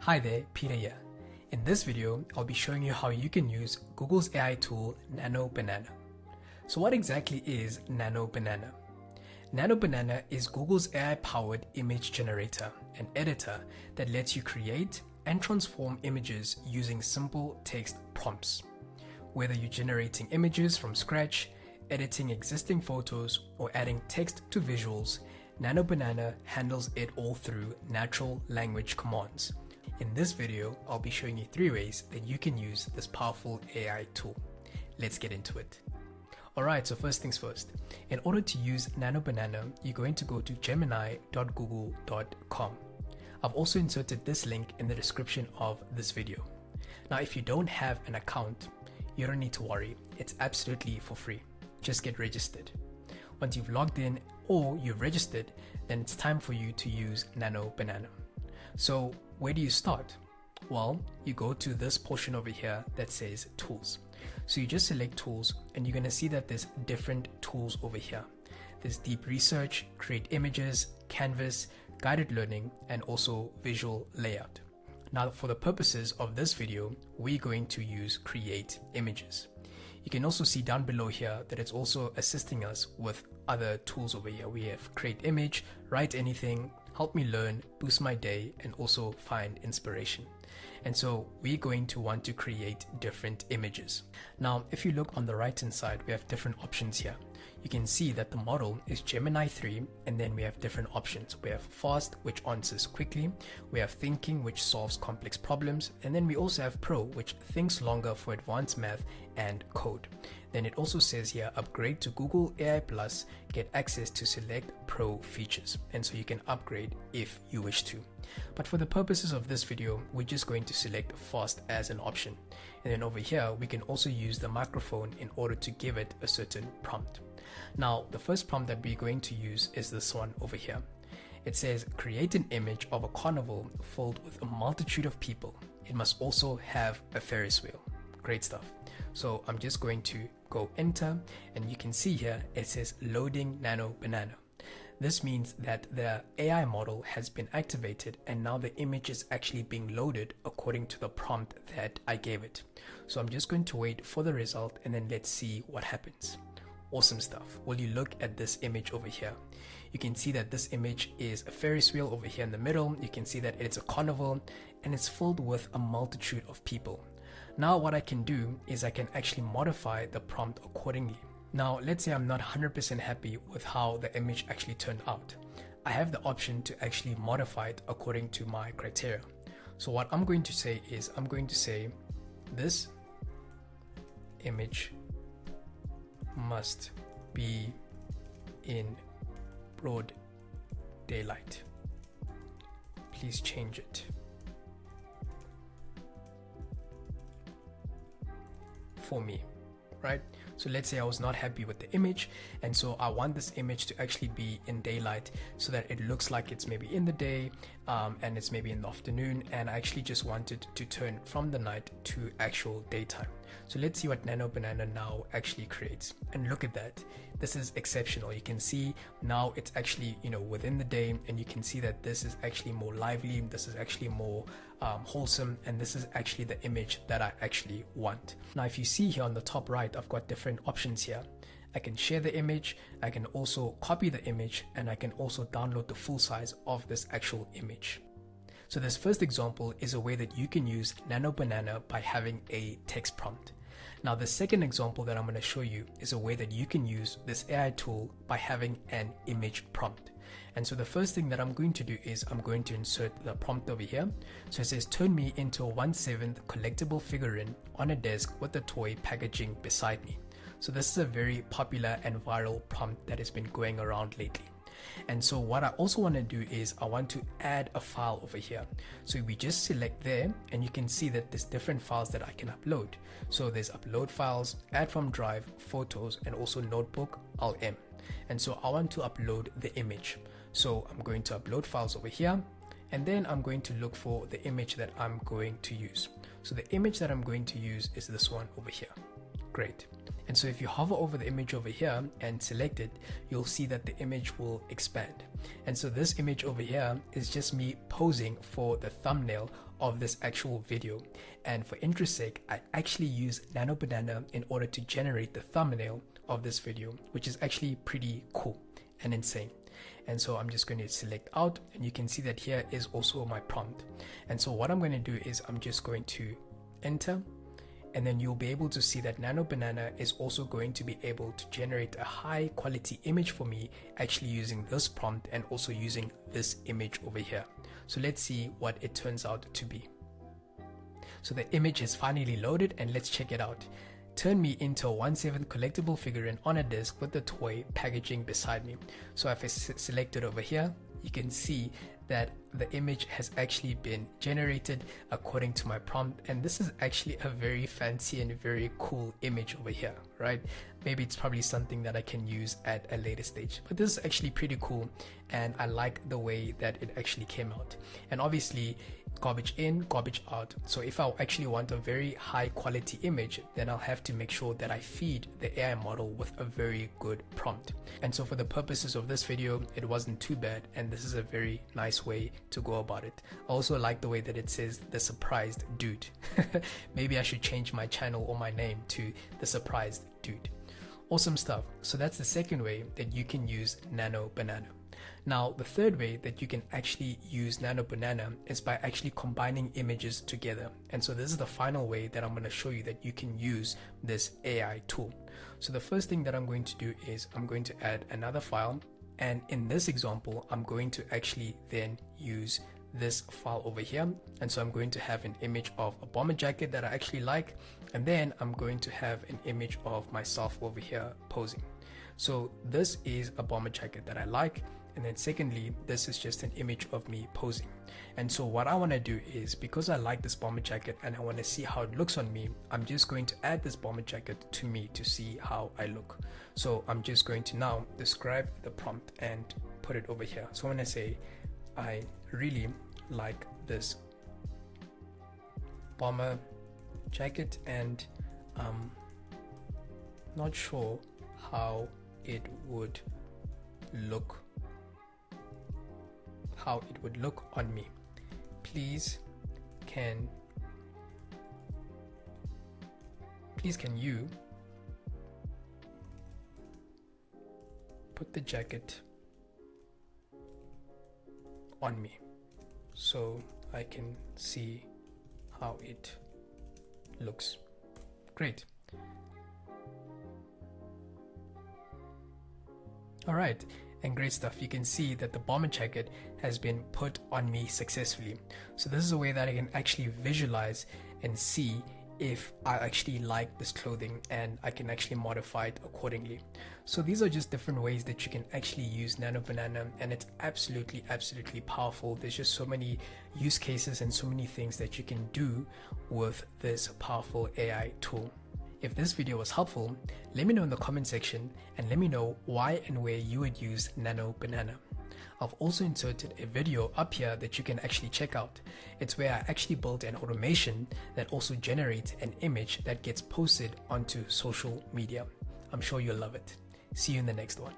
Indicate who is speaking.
Speaker 1: Hi there, Peter here. In this video, I'll be showing you how you can use Google's AI tool, Nano Banana. So what exactly is Nano Banana? Nano Banana is Google's AI-powered image generator and editor that lets you create and transform images using simple text prompts. Whether you're generating images from scratch, editing existing photos, or adding text to visuals, Nano Banana handles it all through natural language commands. In this video, I'll be showing you 3 ways that you can use this powerful AI tool. Let's get into it. Alright, so first things first. In order to use Nano Banana, you're going to go to gemini.google.com. I've also inserted this link in the description of this video. Now, if you don't have an account, you don't need to worry. It's absolutely for free. Just get registered. Once you've logged in or you've registered, then it's time for you to use Nano Banana. So where do you start? Well, you go to this portion over here that says tools. So you just select tools and you're going to see that there's different tools over here. There's deep research, create images, canvas, guided learning, and also visual layout. Now, for the purposes of this video, we're going to use create images. You can also see down below here that it's also assisting us with other tools over here. We have create image, write anything, help me learn, boost my day, and also find inspiration. And so we're going to want to create different images. Now, if you look on the right hand side, we have different options here. You can see that the model is Gemini 3, and then we have different options. We have fast, which answers quickly. We have thinking, which solves complex problems. And then we also have pro, which thinks longer for advanced math and code. Then it also says here, upgrade to Google AI Plus, get access to select pro features. And so you can upgrade if you wish to. But for the purposes of this video, we're just going to select fast as an option. And then over here, we can also use the microphone in order to give it a certain prompt. Now, the first prompt that we're going to use is this one over here. It says, create an image of a carnival filled with a multitude of people. It must also have a Ferris wheel. Great stuff. So I'm just going to go enter, and you can see here, it says loading Nano Banana. This means that the AI model has been activated and now the image is actually being loaded according to the prompt that I gave it. So I'm just going to wait for the result and then let's see what happens. Awesome stuff. Well, you look at this image over here. You can see that this image is a Ferris wheel over here in the middle. You can see that it's a carnival and it's filled with a multitude of people. Now what I can do is I can actually modify the prompt accordingly. Now, let's say I'm not 100% happy with how the image actually turned out. I have the option to actually modify it according to my criteria. So what I'm going to say is, I'm going to say this image must be in broad daylight. Please change it. For me, right? So let's say I was not happy with the image, and so I want this image to actually be in daylight so that it looks like it's maybe in the day and it's maybe in the afternoon, and I actually just wanted to turn from the night to actual daytime. So let's see what Nano Banana now actually creates, and look at that. This is exceptional. You can see now it's actually, within the day, and you can see that this is actually more lively, this is actually more wholesome, and this is actually the image that I actually want. Now, if you see here on the top right, I've got different options here. I can share the image, I can also copy the image, and I can also download the full size of this actual image. So this first example is a way that you can use Nano Banana by having a text prompt. Now, the second example that I'm going to show you is a way that you can use this AI tool by having an image prompt. And so the first thing that I'm going to do is I'm going to insert the prompt over here. So it says, turn me into a 1/7 collectible figurine on a desk with the toy packaging beside me. So this is a very popular and viral prompt that has been going around lately. And so what I also want to do is I want to add a file over here. So we just select there, and you can see that there's different files that I can upload. So there's upload files, add from drive, photos, and also notebook, LM. And so I want to upload the image. So I'm going to upload files over here, and then I'm going to look for the image that I'm going to use. So the image that I'm going to use is this one over here. Great. And so if you hover over the image over here and select it, you'll see that the image will expand. And so this image over here is just me posing for the thumbnail of this actual video. And for interest sake, I actually use Nano Banana in order to generate the thumbnail of this video, which is actually pretty cool and insane. And so I'm just going to select out, and you can see that here is also my prompt. And so what I'm going to do is I'm just going to enter, and then you'll be able to see that Nano Banana is also going to be able to generate a high quality image for me, actually using this prompt and also using this image over here. So let's see what it turns out to be. So the image is finally loaded, and let's check it out. Turn me into a 1/7 collectible figurine on a disc with the toy packaging beside me. So if I select it over here, you can see that the image has actually been generated according to my prompt, and this is actually a very fancy and very cool image over here, right? Maybe it's probably something that I can use at a later stage, but this is actually pretty cool, and I like the way that it actually came out. And obviously garbage in, garbage out. So if I actually want a very high quality image, then I'll have to make sure that I feed the AI model with a very good prompt. And so for the purposes of this video, it wasn't too bad, and this is a very nice way to go about it. I also like the way that it says the surprised dude. Maybe I should change my channel or my name to the surprised dude. Awesome stuff. So that's the second way that you can use Nano Banana. Now, the third way that you can actually use Nano Banana is by actually combining images together. And so this is the final way that I'm going to show you that you can use this AI tool. So the first thing that I'm going to do is I'm going to add another file. And in this example, I'm going to actually then use this file over here. And so I'm going to have an image of a bomber jacket that I actually like. And then I'm going to have an image of myself over here posing. So this is a bomber jacket that I like. And then secondly, this is just an image of me posing. And so what I want to do is, because I like this bomber jacket and I want to see how it looks on me, I'm just going to add this bomber jacket to me to see how I look. So I'm just going to now describe the prompt and put it over here. So when I say, I really like this bomber jacket and I'm not sure how it would look on me. Please can you put the jacket on me so I can see how it looks. Great. All right. And great stuff. You can see that the bomber jacket has been put on me successfully. So this is a way that I can actually visualize and see if I actually like this clothing, and I can actually modify it accordingly. So these are just different ways that you can actually use Nano Banana, and it's absolutely powerful. There's just so many use cases and so many things that you can do with this powerful AI tool. If this video was helpful, let me know in the comment section and let me know why and where you would use Nano Banana. I've also inserted a video up here that you can actually check out. It's where I actually built an automation that also generates an image that gets posted onto social media. I'm sure you'll love it. See you in the next one.